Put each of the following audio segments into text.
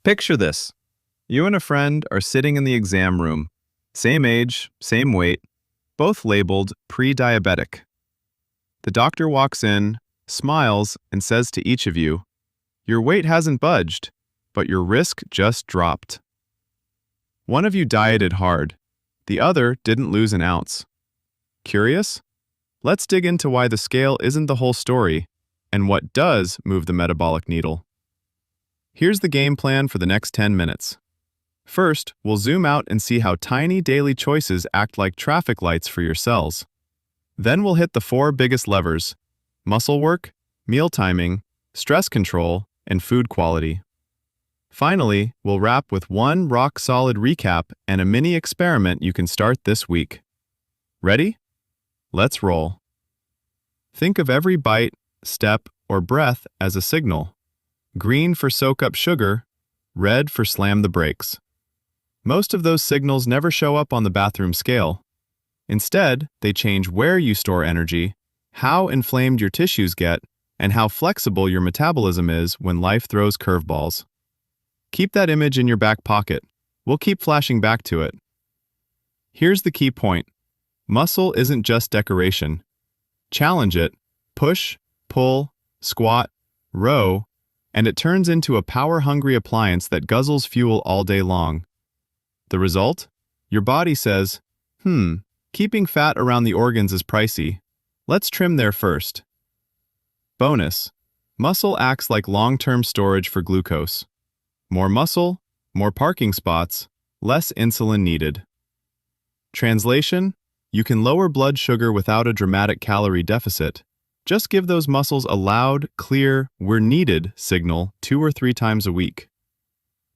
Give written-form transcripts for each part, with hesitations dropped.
Picture this. You and a friend are sitting in the exam room. Same age, same weight, both labeled pre-diabetic. The doctor walks in, smiles, and says to each of you, "Your weight hasn't budged, but your risk just dropped." One of you dieted hard. The other didn't lose an ounce. Curious? Let's dig into why the scale isn't the whole story and what does move the metabolic needle. Here's the game plan for the next 10 minutes. First, we'll zoom out and see how tiny daily choices act like traffic lights for your cells. Then we'll hit the 4 biggest levers: muscle work, meal timing, stress control, and food quality. Finally, we'll wrap with one rock-solid recap and a mini experiment you can start this week. Ready? Let's roll. Think of every bite, step, or breath as a signal. Green for soak up sugar, red for slam the brakes. Most of those signals never show up on the bathroom scale. Instead, they change where you store energy, how inflamed your tissues get, and how flexible your metabolism is when life throws curveballs. Keep that image in your back pocket. We'll keep flashing back to it. Here's the key point. Muscle isn't just decoration. Challenge it, push, pull, squat, row, and it turns into a power-hungry appliance that guzzles fuel all day long. The result? Your body says, keeping fat around the organs is pricey. Let's trim there first. Bonus: muscle acts like long-term storage for glucose. More muscle, more parking spots, less insulin needed. Translation: you can lower blood sugar without a dramatic calorie deficit. Just give those muscles a loud, clear, "we're needed" signal 2 or 3 times a week.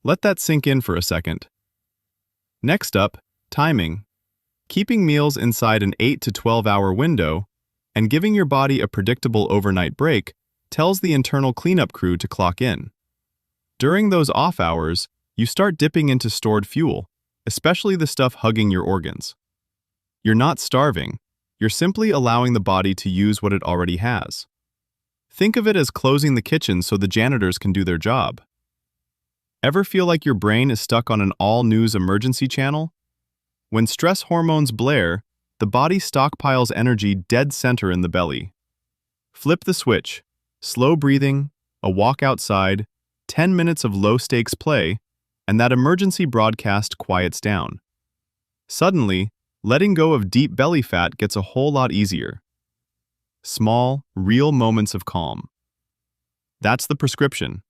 Let that sink in for a second. Next up, timing. Keeping meals inside an 8 to 12-hour window and giving your body a predictable overnight break tells the internal cleanup crew to clock in. During those off hours, you start dipping into stored fuel, especially the stuff hugging your organs. You're not starving. You're simply allowing the body to use what it already has. Think of it as closing the kitchen so the janitors can do their job. Ever feel like your brain is stuck on an all-news emergency channel? When stress hormones blare, the body stockpiles energy dead center in the belly. Flip the switch. Slow breathing, a walk outside, 10 minutes of low-stakes play, and that emergency broadcast quiets down. Suddenly, letting go of deep belly fat gets a whole lot easier. Small, real moments of calm. That's the prescription.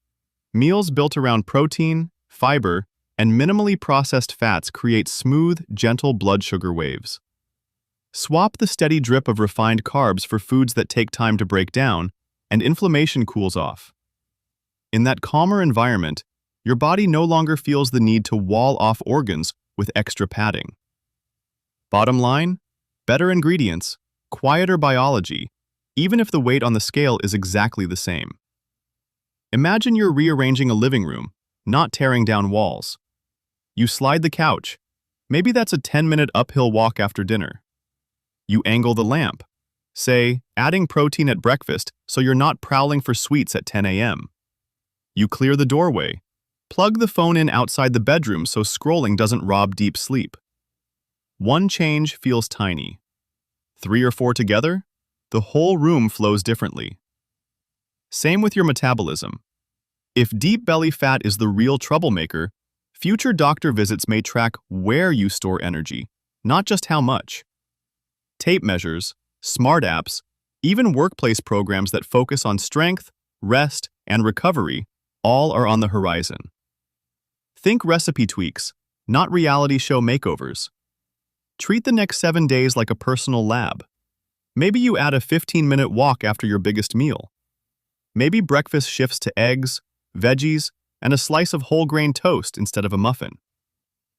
Meals built around protein, fiber, and minimally processed fats create smooth, gentle blood sugar waves. Swap the steady drip of refined carbs for foods that take time to break down, and inflammation cools off. In that calmer environment, your body no longer feels the need to wall off organs with extra padding. Bottom line, better ingredients, quieter biology, even if the weight on the scale is exactly the same. Imagine you're rearranging a living room, not tearing down walls. You slide the couch. Maybe that's a 10-minute uphill walk after dinner. You angle the lamp. Say, adding protein at breakfast so you're not prowling for sweets at 10 a.m. You clear the doorway. Plug the phone in outside the bedroom so scrolling doesn't rob deep sleep. One change feels tiny. 3 or 4 together, the whole room flows differently. Same with your metabolism. If deep belly fat is the real troublemaker, future doctor visits may track where you store energy, not just how much. Tape measures, smart apps, even workplace programs that focus on strength, rest, and recovery all are on the horizon. Think recipe tweaks, not reality show makeovers. Treat the next 7 days like a personal lab. Maybe you add a 15-minute walk after your biggest meal. Maybe breakfast shifts to eggs, veggies, and a slice of whole grain toast instead of a muffin.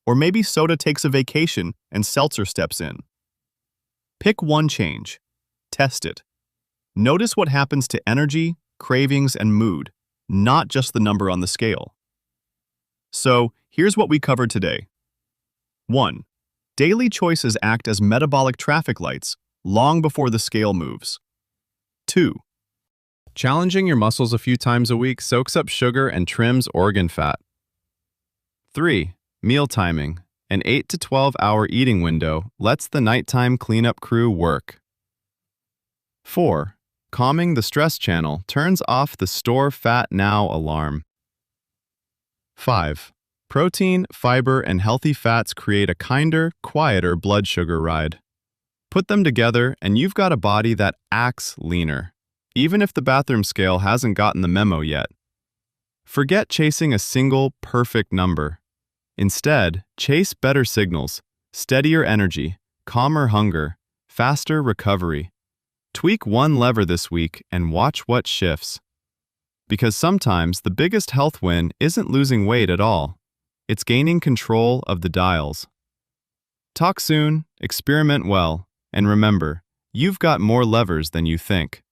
Or maybe soda takes a vacation and seltzer steps in. Pick one change. Test it. Notice what happens to energy, cravings, and mood, not just the number on the scale. So, here's what we covered today. 1. Daily choices act as metabolic traffic lights long before the scale moves. 2. Challenging your muscles a few times a week soaks up sugar and trims organ fat. 3. Meal timing. An 8 to 12-hour eating window lets the nighttime cleanup crew work. 4. Calming the stress channel turns off the store fat now alarm. 5. Protein, fiber, and healthy fats create a kinder, quieter blood sugar ride. Put them together and you've got a body that acts leaner, even if the bathroom scale hasn't gotten the memo yet. Forget chasing a single, perfect number. Instead, chase better signals, steadier energy, calmer hunger, faster recovery. Tweak one lever this week and watch what shifts. Because sometimes the biggest health win isn't losing weight at all. It's gaining control of the dials. Talk soon, experiment well, and remember, you've got more levers than you think.